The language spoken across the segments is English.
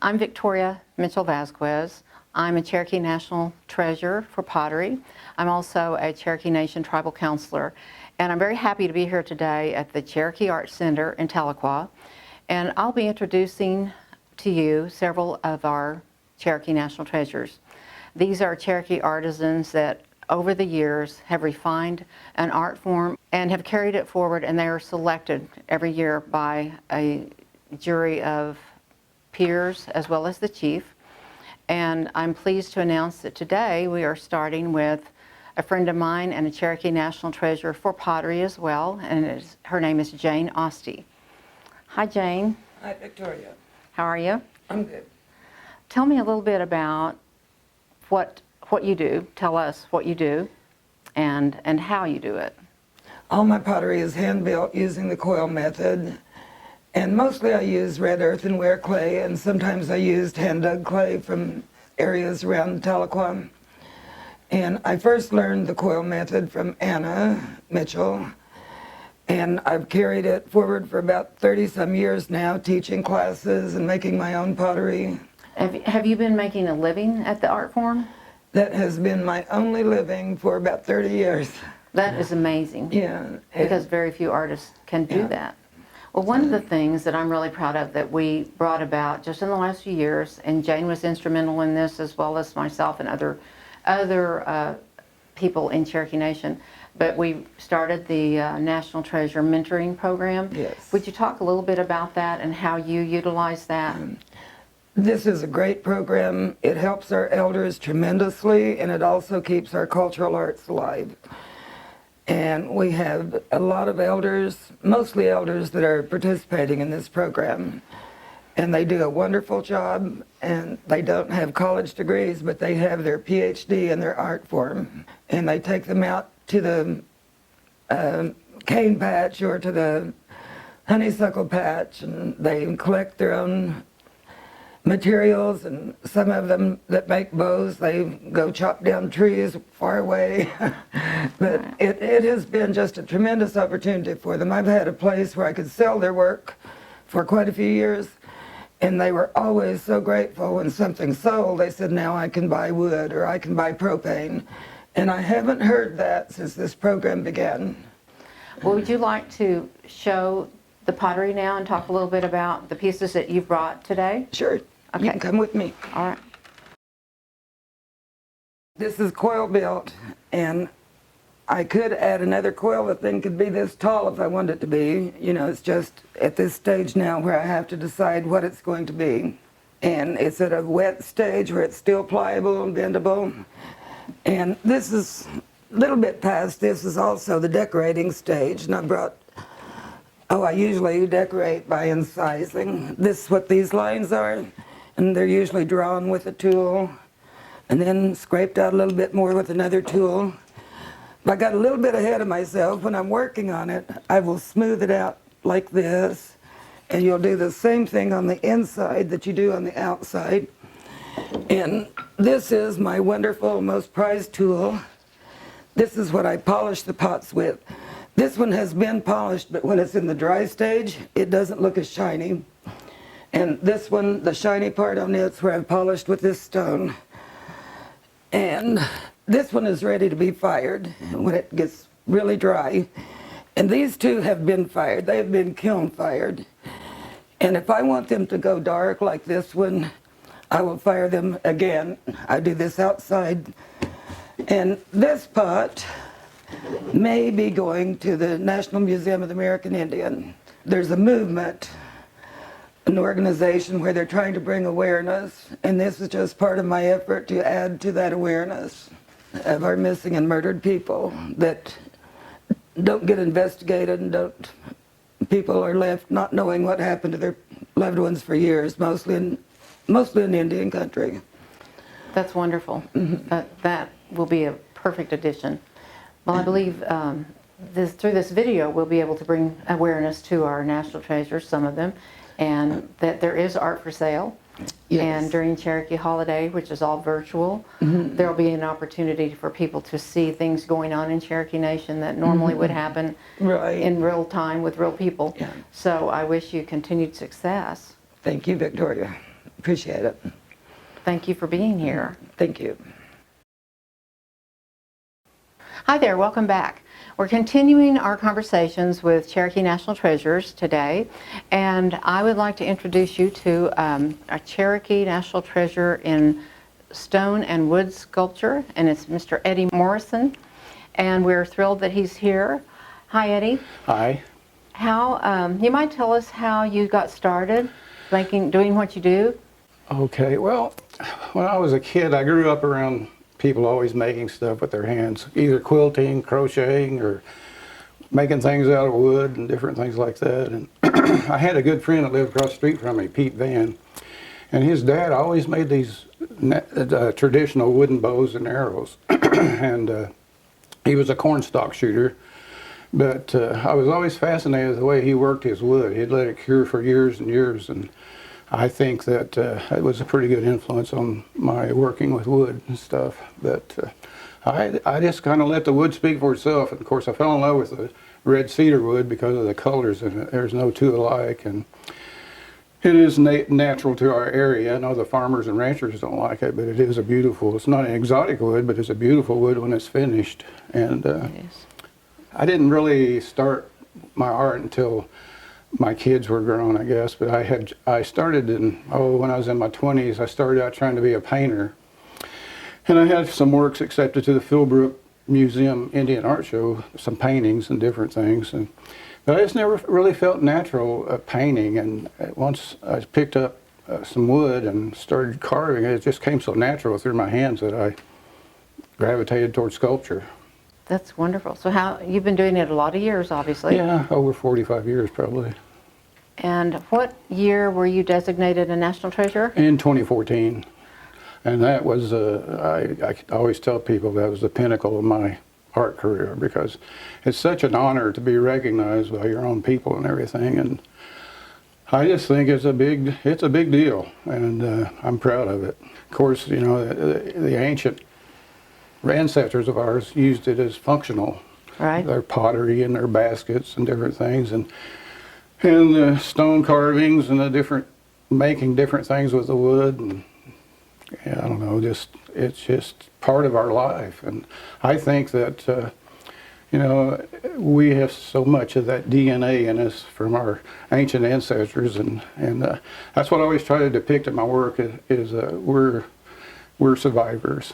I'm Victoria Mitchell-Vasquez. I'm a Cherokee National Treasure for pottery. I'm also a Cherokee Nation Tribal Counselor, and I'm very happy to be here today at the Cherokee Art Center in Tahlequah, and I'll be introducing to you several of our Cherokee National Treasures. These are Cherokee artisans that over the years have refined an art form and have carried it forward, and they are selected every year by a jury of peers as well as the chief. And I'm pleased to announce that today we are starting with a friend of mine and a Cherokee National Treasure for pottery as well, and her name is Jane Ostie. Hi, Jane. Hi, Victoria. How are you? I'm good. Tell me a little bit about what you do. Tell us what you do and how you do it. All my pottery is hand-built using the coil method, and mostly I use red earthenware clay, and sometimes I used hand-dug clay from areas around Tahlequah. And I first learned the coil method from Anna Mitchell, and I've carried it forward for about 30-some years now, teaching classes and making my own pottery. Have you been making a living at the art form? That has been my only living for about 30 years. That is amazing. Yeah. Because very few artists can do that. Well, one of the things that I'm really proud of that we brought about just in the last few years, and Jane was instrumental in this as well as myself and other people in Cherokee Nation, but we started the National Treasure Mentoring Program. Yes. Would you talk a little bit about that and how you utilize that? This is a great program. It helps our elders tremendously, and it also keeps our cultural arts alive. And we have a lot of elders, mostly elders, that are participating in this program. And they do a wonderful job, and they don't have college degrees, but they have their PhD in their art form. And they take them out to the cane patch or to the honeysuckle patch, and they collect their own materials, and some of them that make bows, they go chop down trees far away. But it has been just a tremendous opportunity for them. I've had a place where I could sell their work for quite a few years, and they were always so grateful when something sold. They said, now I can buy wood or I can buy propane. And I haven't heard that since this program began. Well, would you like to show the pottery now and talk a little bit about the pieces that you've brought today? Sure. Okay. You can come with me. All right. This is coil built, and I could add another coil. The thing could be this tall if I wanted it to be. You know, it's just at this stage now where I have to decide what it's going to be. And it's at a wet stage where it's still pliable and bendable. And this is a little bit past. This is also the decorating stage, and I brought, I usually decorate by incising. This is what these lines are. And they're usually drawn with a tool and then scraped out a little bit more with another tool. If I got a little bit ahead of myself when I'm working on it, I will smooth it out like this, and you'll do the same thing on the inside that you do on the outside. And this is my wonderful, most prized tool. This is what I polish the pots with. This one has been polished, but when it's in the dry stage, it doesn't look as shiny. And this one, the shiny part on it's where I've polished with this stone. And this one is ready to be fired when it gets really dry. And these two have been fired. They have been kiln fired. And if I want them to go dark like this one, I will fire them again. I do this outside. And this pot may be going to the National Museum of the American Indian. There's a movement, an organization where they're trying to bring awareness, and this is just part of my effort to add to that awareness of our missing and murdered people that don't get investigated, and people are left not knowing what happened to their loved ones for years, mostly in Indian country. That's wonderful. That will be a perfect addition. Well, I believe through this video we'll be able to bring awareness to our national treasures, some of them, and that there is art for sale. Yes. And during Cherokee holiday, which is all virtual, there will be an opportunity for people to see things going on in Cherokee Nation that normally would happen in real time with real people. Yeah. So I wish you continued success. Thank you, Victoria. Appreciate it. Thank you for being here. Thank you. Hi there, welcome back. We're continuing our conversations with Cherokee National Treasures today, and I would like to introduce you to a Cherokee National Treasure in stone and wood sculpture, and it's Mr. Eddie Morrison, and we're thrilled that he's here. Hi, Eddie. Hi. How you might tell us how you got started doing what you do? Okay, well, when I was a kid, I grew up around people always making stuff with their hands, either quilting, crocheting, or making things out of wood and different things like that. And I had a good friend that lived across the street from me, Pete Van, and his dad always made these traditional wooden bows and arrows. And he was a cornstalk shooter, but I was always fascinated with the way he worked his wood. He'd let it cure for years and years, and I think that it was a pretty good influence on my working with wood and stuff. But I just kind of let the wood speak for itself. And of course, I fell in love with the red cedar wood because of the colors in it. There's no two alike, and it is natural to our area. I know the farmers and ranchers don't like it, but it is a beautiful. It's not an exotic wood, but it's a beautiful wood when it's finished. And I didn't really start my art until my kids were grown, I guess, but I started when I was in my 20s, I started out trying to be a painter. And I had some works accepted to the Philbrook Museum Indian Art Show, some paintings and different things. But I just never really felt natural painting, and once I picked up some wood and started carving, it just came so natural through my hands that I gravitated towards sculpture. That's wonderful. So you've been doing it a lot of years, obviously. Yeah, over 45 years probably. And what year were you designated a National Treasure? In 2014. And that was, I always tell people that was the pinnacle of my art career, because it's such an honor to be recognized by your own people and everything. And I just think it's a big deal, and I'm proud of it. Of course, you know, the ancient ancestors of ours used it as functional. Right. Their pottery and their baskets and different things, and the stone carvings and making different things with the wood, and I don't know, it's just part of our life. And I think that you know, we have so much of that DNA in us from our ancient ancestors, and that's what I always try to depict in my work is we're survivors.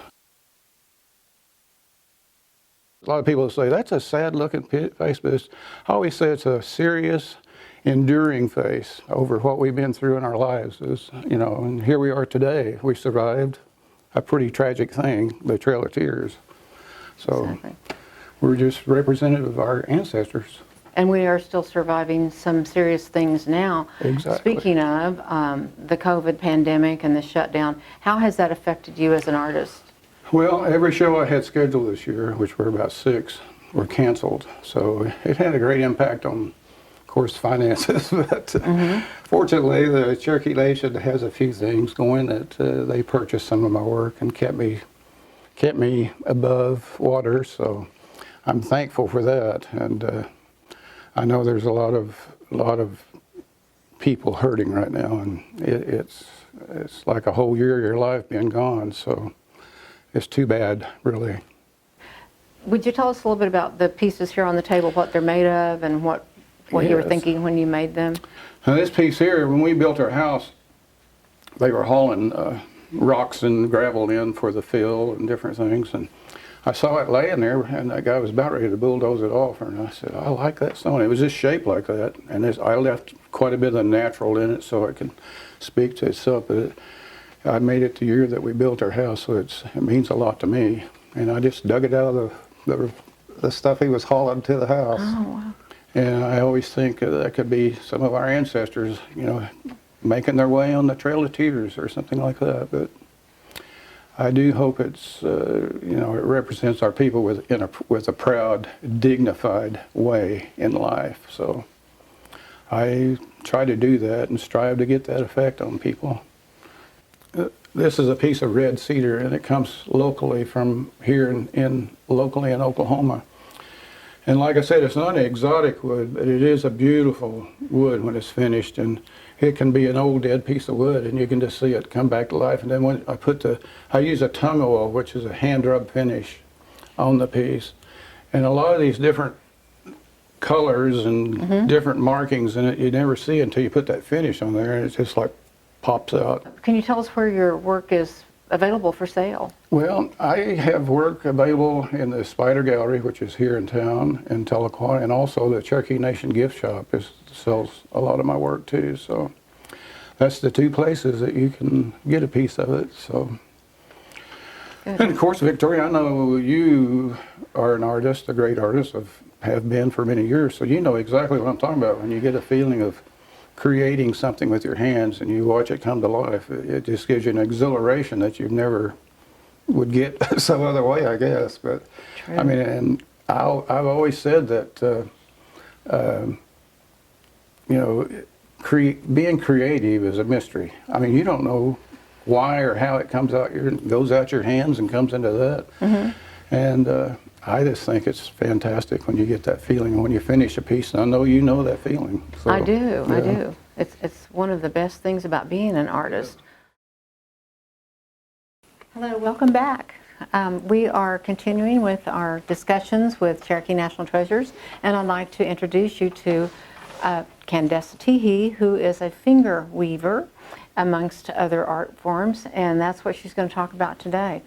A lot of people say that's a sad-looking face, but I always say it's a serious, enduring face over what we've been through in our lives. You know, and here we are today. We survived a pretty tragic thing, the Trail of Tears. So exactly. We're just representative of our ancestors. And we are still surviving some serious things now. Exactly. Speaking of the COVID pandemic and the shutdown, how has that affected you as an artist? Well, every show I had scheduled this year, which were about 6, were canceled. So it had a great impact on, of course, finances. But fortunately, the Cherokee Nation has a few things going that they purchased some of my work and kept me above water. So I'm thankful for that. And I know there's a lot of people hurting right now, and it's like a whole year of your life being gone. So it's too bad, really. Would you tell us a little bit about the pieces here on the table, what they're made of, and what you were thinking when you made them? Now this piece here, when we built our house, they were hauling rocks and gravel in for the fill and different things, and I saw it laying there, and that guy was about ready to bulldoze it off, and I said, I like that stone. It was just shaped like that, and I left quite a bit of the natural in it so it can speak to itself. But I made it the year that we built our house, so it means a lot to me. And I just dug it out of the stuff he was hauling to the house. Oh, wow. And I always think that could be some of our ancestors, you know, making their way on the Trail of Tears or something like that. But I do hope it's, you know, it represents our people with a proud, dignified way in life. So I try to do that and strive to get that effect on people. This is a piece of red cedar, and it comes locally from here locally in Oklahoma. And like I said, it's not an exotic wood, but it is a beautiful wood when it's finished. And it can be an old dead piece of wood, and you can just see it come back to life. And then when I use a tongue oil, which is a hand rub finish on the piece. And a lot of these different colors and different markings in it, you never see until you put that finish on there, and it just like pops out. Can you tell us where your work is available for sale? Well, I have work available in the Spider Gallery, which is here in town in Tahlequah, and also the Cherokee Nation gift shop sells a lot of my work too. So that's the two places that you can get a piece of it. So, Good. and of course, Victoria, I know you are an artist, a great artist, have been for many years. So you know exactly what I'm talking about when you get a feeling of creating something with your hands and you watch it come to life. It just gives you an exhilaration that you never would get some other way, I guess. But True. I mean, and I've always said that you know, being creative is a mystery. I mean, you don't know why or how it comes out goes out your hands and comes into that. And I just think it's fantastic when you get that feeling when you finish a piece. And I know you know that feeling. So, I do. I yeah. do. It's one of the best things about being an artist. Hello, welcome back. We are continuing with our discussions with Cherokee National Treasures, and I'd like to introduce you to Candace Teehee, who is a finger weaver amongst other art forms, and that's what she's going to talk about today.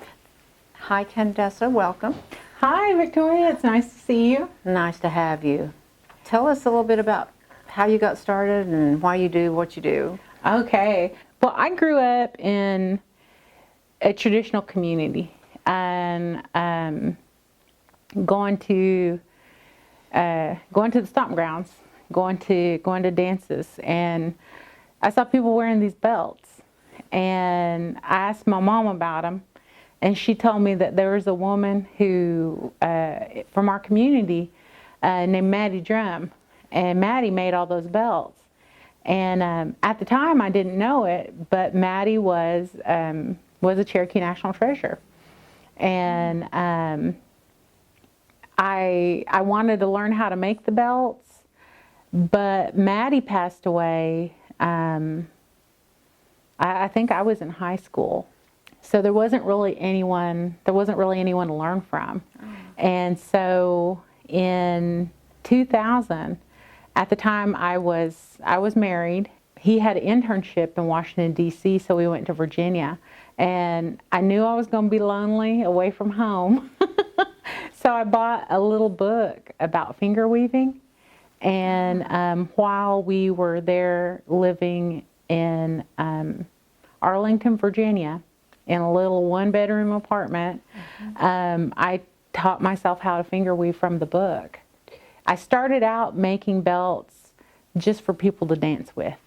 Hi, Candace, welcome. Hi, Victoria. It's nice to see you. Nice to have you. Tell us a little bit about how you got started and why you do what you do. Okay. Well, I grew up in a traditional community and going to the stomp grounds, going to dances, and I saw people wearing these belts, and I asked my mom about them. And she told me that there was a woman who, from our community, named Maddie Drum. And Maddie made all those belts. And at the time, I didn't know it, but Maddie was a Cherokee National Treasure. And I wanted to learn how to make the belts, but Maddie passed away. I think I was in high school. So there wasn't really anyone to learn from. And so in 2000, at the time I was married, he had an internship in Washington, D.C., so we went to Virginia. And I knew I was going to be lonely away from home. So I bought a little book about finger weaving. And while we were there living in Arlington, Virginia, in a little one-bedroom apartment, I taught myself how to finger weave from the book. I started out making belts just for people to dance with.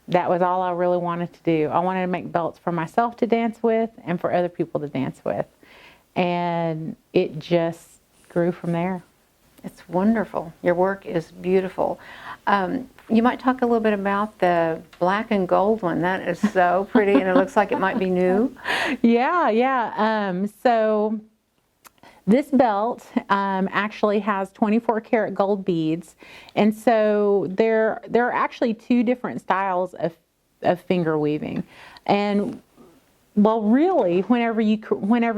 That was all I really wanted to do. I wanted to make belts for myself to dance with and for other people to dance with. And it just grew from there. It's wonderful. Your work is beautiful. You might talk a little bit about the black and gold one. That is so pretty, and it looks like it might be new. Yeah. So this belt actually has 24 karat gold beads, and so there are actually two different styles of finger weaving. And well, really, whenever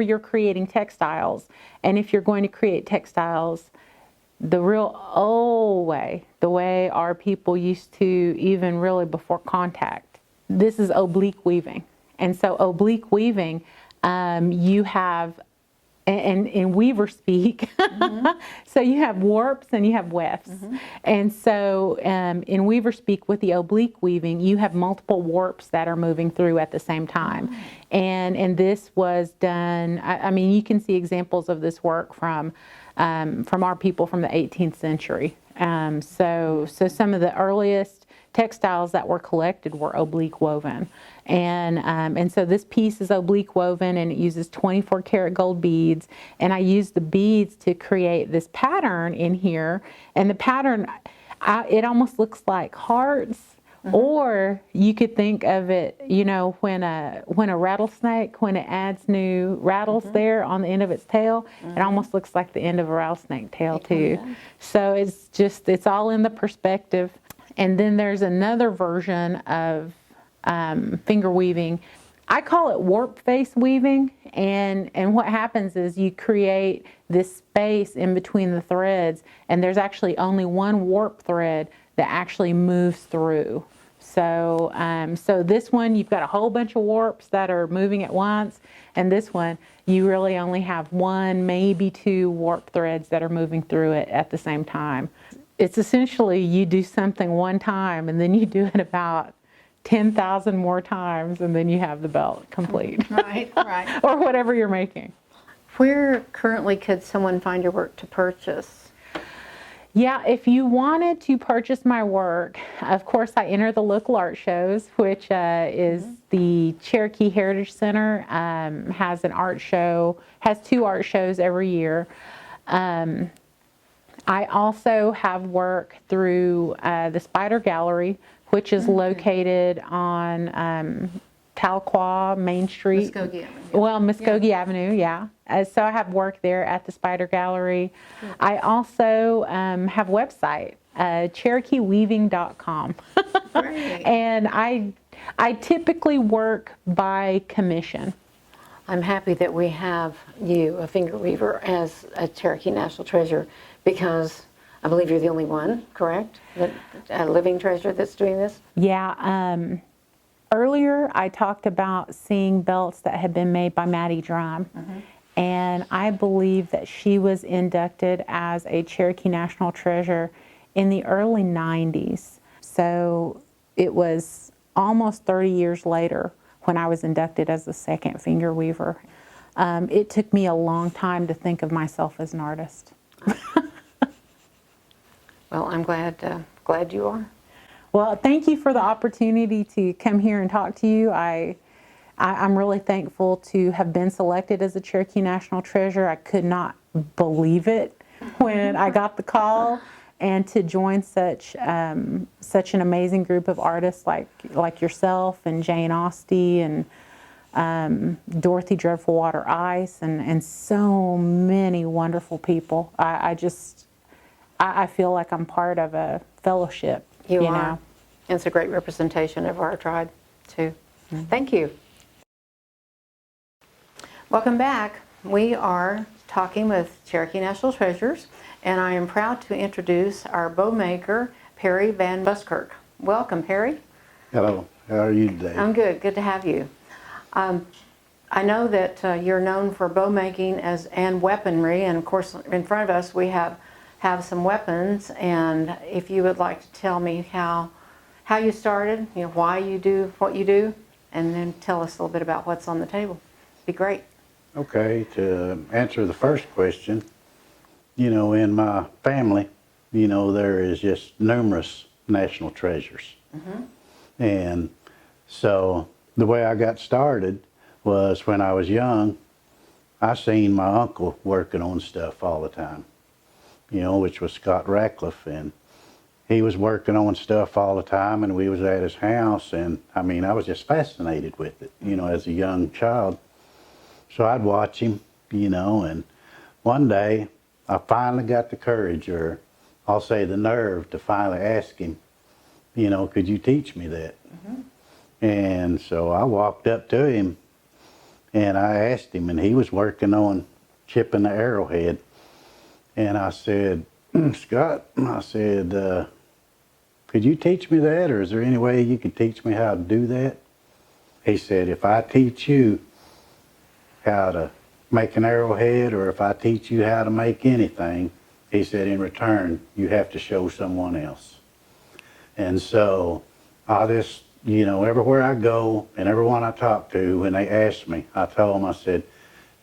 you're creating textiles, and if you're going to create textiles the real old way, the way our people used to, even really before contact, this is oblique weaving. And so oblique weaving, you have, and in weaver speak, so you have warps and you have wefts. And so in weaver speak, with the oblique weaving, you have multiple warps that are moving through at the same time. And this was done, I mean, you can see examples of this work from our people from the 18th century. So some of the earliest textiles that were collected were oblique woven. And so this piece is oblique woven, and it uses 24 karat gold beads. And I used the beads to create this pattern in here. And the pattern, it almost looks like hearts Or you could think of it, you know, when a rattlesnake, when it adds new rattles there on the end of its tail, it almost looks like the end of a rattlesnake tail too. So it's all in the perspective. And then there's another version of finger weaving. I call it warp face weaving, and what happens is you create this space in between the threads, and there's actually only one warp thread that actually moves through. So, so this one, you've got a whole bunch of warps that are moving at once, and this one, you really only have one, maybe two warp threads that are moving through it at the same time. It's essentially you do something one time, and then you do it about 10,000 more times, and then you have the belt complete. Right, right. Or whatever you're making. Where currently could someone find your work to purchase? Yeah, if you wanted to purchase my work, of course I enter the local art shows, which is the Cherokee Heritage Center has an art show, has 2 art shows every year. I also have work through the Spider Gallery, which is located on Tahlequah Main Street. Muskogee Avenue. Well, Muskogee Avenue, yeah. So I have work there at the Spider Gallery. I also have a website, CherokeeWeaving.com. Great. And I typically work by commission. I'm happy that we have you, a finger weaver, as a Cherokee National Treasure, because I believe you're the only one, correct? A living treasure that's doing this? Yeah. Earlier, I talked about seeing belts that had been made by Maddie Drum. And I believe that she was inducted as a Cherokee National Treasure in the early 90s. So it was almost 30 years later when I was inducted as the second finger weaver. It took me a long time to think of myself as an artist. Well, I'm glad you are. Well, thank you for the opportunity to come here and talk to you. I'm really thankful to have been selected as a Cherokee National Treasure. I could not believe it when I got the call, and to join such an amazing group of artists like yourself and Jane Austie and Dorothy Dreadful Water Ice and so many wonderful people. I feel like I'm part of a fellowship. You are. know. It's a great representation of our tribe, too. Thank you. Welcome back. We are talking with Cherokee National Treasures, and I am proud to introduce our bow maker, Perry Van Buskirk. Welcome, Perry. Hello, how are you today? I'm good. Good to have you. I know that you're known for bow making and weaponry, and of course, in front of us we have some weapons. And if you would like to tell me how you started, why you do what you do, and then tell us a little bit about what's on the table, be great. Okay, to answer the first question, in my family, there is just numerous national treasures. And so the way I got started was when I was young, I seen my uncle working on stuff all the time, which was Scott Ratcliffe, and he was working on stuff all the time, and we was at his house, and I was just fascinated with it, as a young child. So I'd watch him, and one day I finally got the courage, or I'll say the nerve, to finally ask him, could you teach me that? And so I walked up to him and I asked him, and he was working on chipping the arrowhead. And I said, Scott, I said, could you teach me that, or is there any way you could teach me how to do that? He said, if I teach you how to make an arrowhead, or if I teach you how to make anything, he said, in return, you have to show someone else. And so I just, everywhere I go and everyone I talk to, when they ask me, I tell them, I said,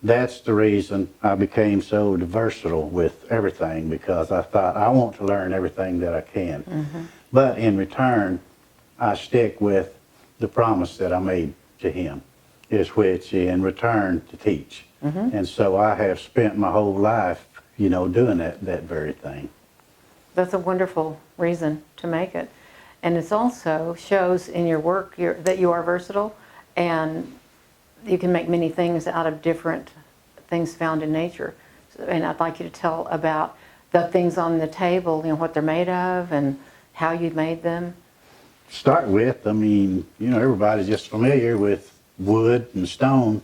that's the reason I became so versatile with everything, because I thought I want to learn everything that I can. But in return, I stick with the promise that I made to him, is which in return to teach. And so I have spent my whole life, doing that very thing. That's a wonderful reason to make it. And it also shows in your work that you are versatile, and you can make many things out of different things found in nature. And I'd like you to tell about the things on the table, what they're made of and how you made them. Start with, I mean, everybody's just familiar with wood and stone.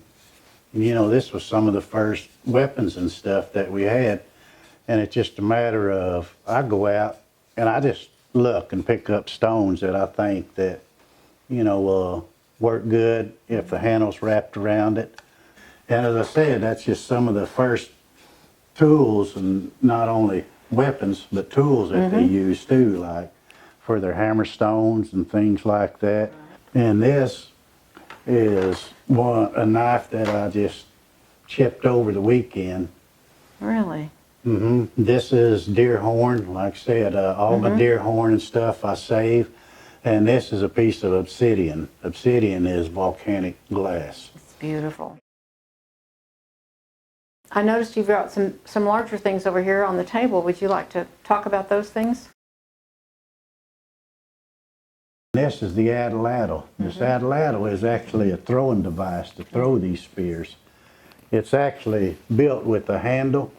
This was some of the first weapons and stuff that we had. And it's just a matter of, I go out and I just look and pick up stones that I think that, work good if the handle's wrapped around it. And as I said, that's just some of the first tools, and not only weapons, but tools that they use too, like for their hammer stones and things like that. And this is a knife that I just chipped over the weekend. Really? This is deer horn. Like I said, all the deer horn and stuff I save. And this is a piece of obsidian. Obsidian is volcanic glass. It's beautiful. I noticed you brought some larger things over here on the table. Would you like to talk about those things? This is the atlatl. This atlatl is actually a throwing device to throw these spears. It's actually built with a handle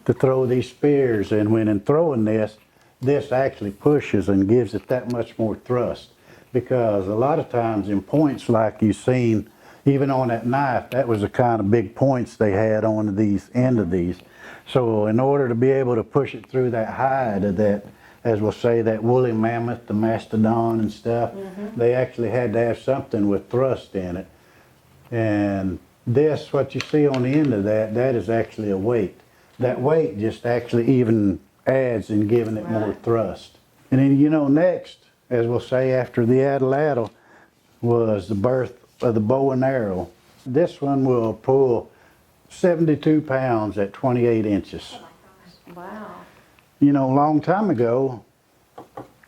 to throw these spears, and when in throwing this actually pushes and gives it that much more thrust, because a lot of times in points like you've seen, even on that knife, that was the kind of big points they had on these end of these. So in order to be able to push it through that hide of that, as we'll say, that woolly mammoth, the mastodon and stuff, they actually had to have something with thrust in it. And this, what you see on the end of that, that is actually a weight. That weight just actually even adds in giving it more thrust. And then, next, as we'll say, after the atlatl, was the birth of the bow and arrow. This one will pull 72 pounds at 28 inches. Wow. A long time ago,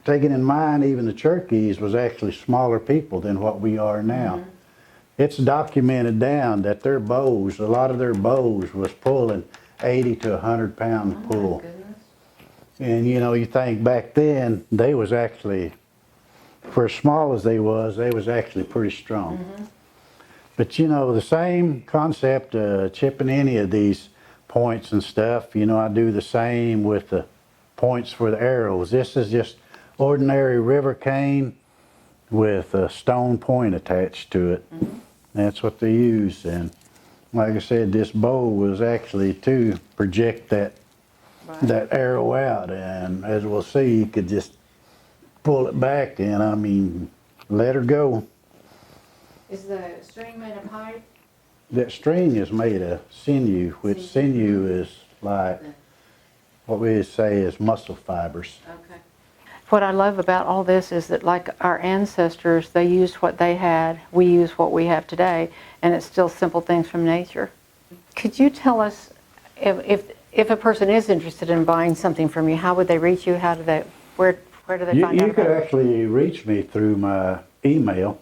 taking in mind even the Cherokees was actually smaller people than what we are now. It's documented down that their bows, a lot of their bows was pulling 80 to 100 pound pull. My goodness. And you think back then, they was actually, for as small as they was actually pretty strong. But the same concept, chipping any of these points and stuff, I do the same with the points for the arrows. This is just ordinary river cane with a stone point attached to it. That's what they use. And like I said, this bow was actually to project that arrow out, and as we'll see, you could just pull it back and let her go. Is the string made of hide? That string is made of sinew, which sinew is like what we would say is muscle fibers. Okay. What I love about all this is that, like our ancestors, they used what they had, we use what we have today, and it's still simple things from nature. Could you tell us, if a person is interested in buying something from you, how would they reach you? How do they, where do they find out You could about it? actually reach me through my email,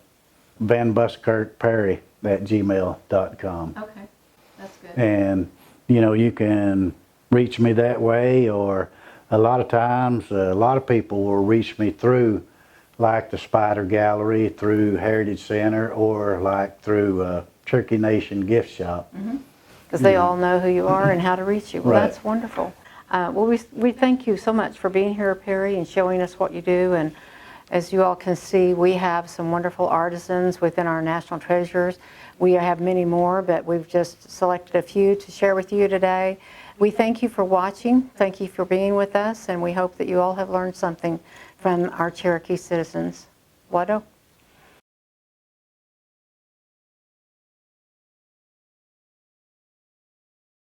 vanbuskertperry@gmail.com. Okay, that's good. And you can reach me that way, or a lot of times a lot of people will reach me through like the Spider Gallery, through Heritage Center, or like through Cherokee Nation gift shop. Because they all know who you are and how to reach you. Well, Right. that's wonderful. Well, we thank you so much for being here, Perry, and showing us what you do. And as you all can see, we have some wonderful artisans within our National Treasures. We have many more, but we've just selected a few to share with you today. We thank you for watching. Thank you for being with us, and we hope that you all have learned something from our Cherokee citizens. Wado?